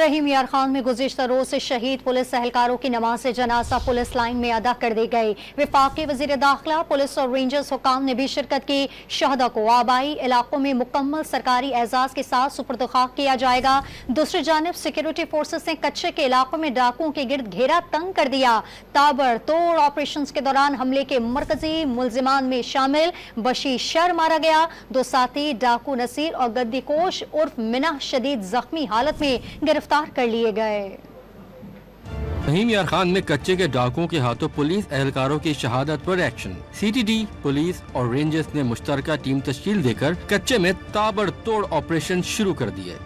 رحیم یار خان میں گزشتہ روز سے شہید پولیس اہلکاروں کی نماز جنازہ پولیس لائن میں ادا کر دی گئی۔ وفاقی وزیر داخلہ، پولیس اور رینجرز حکام نے بھی شرکت کی۔ شہداء کو آبائی علاقوں میں مکمل سرکاری اعزاز کے ساتھ سپرد خاک کیا جائے گا۔ دوسری جانب سیکیورٹی فورسز نے کچے کے علاقوں میں ڈاکوؤں کے گرد گھیرا تنگ کر دیا۔ تابڑ توڑ آپریشنز کے دوران حملے کے مرکزی ملزمان میں شامل بشیر شر مارا گیا۔ 2 ساتھی ڈاکو نصیر اور گدی کوش عرف منہ شدید زخمی حالت میں گرفتار کر لیے گئے۔ رحیم یار خان میں کچے کے ڈاکوؤں کے ہاتھوں پولیس اہلکاروں کی شہادت پر action. C T D, police اور رینجرز نے مشترکہ ٹیم تشکیل دے کر کچے میں تابڑ توڑ آپریشن شروع کر دیے۔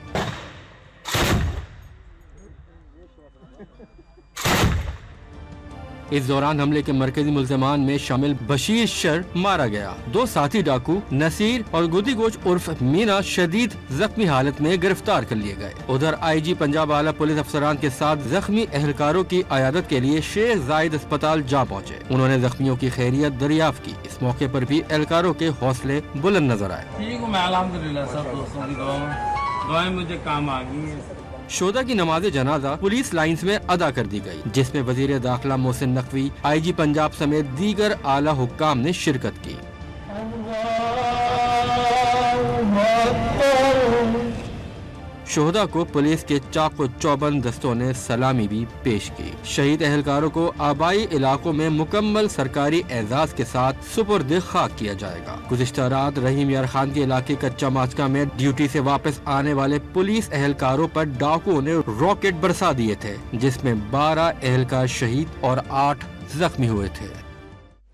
اس دوران حملے کے مرکزی ملزمان میں شامل بشیر شر مارا گیا۔ 2 ساتھی ڈاکو نصیر اور گدی گوش عرف مینا شدید زخمی حالت میں گرفتار کر لیے گئے۔ ادھر آئی جی پنجاب اعلیٰ پولیس افسران کے ساتھ زخمی اہلکاروں کی عیادت کے لیے شیخ زائد اسپتال جا پہنچے۔ انہوں نے زخمیوں کی خیریت دریافت کی۔ اس موقع پر بھی اہلکاروں کے حوصلے بلند نظر آئے۔ ٹھیک ہوں، میں الحمدللہ سب دوستوں کی دعائیں مجھے کام آ گئی ہیں۔ شہداء کی نماز جنازہ پولیس لائنز میں ادا کر دی گئی، جس میں وزیر داخلہ محسن نقوی، آئی جی پنجاب سمیت دیگر اعلیٰ حکام نے شرکت کی۔ شہداء کو پولیس کے چاق و چوبند دستوں نے سلامی بھی پیش کی۔ شہید اہلکاروں کو آبائی علاقوں میں مکمل سرکاری اعزاز کے ساتھ سپرد خاک کیا جائے گا۔ گزشتہ رات رحیم یار خان کے علاقے کچا ماسکا میں ڈیوٹی سے واپس آنے والے پولیس اہلکاروں پر ڈاکوؤں نے راکٹ برسا دیے تھے، جس میں 12 اہلکار شہید اور 8 زخمی ہوئے تھے۔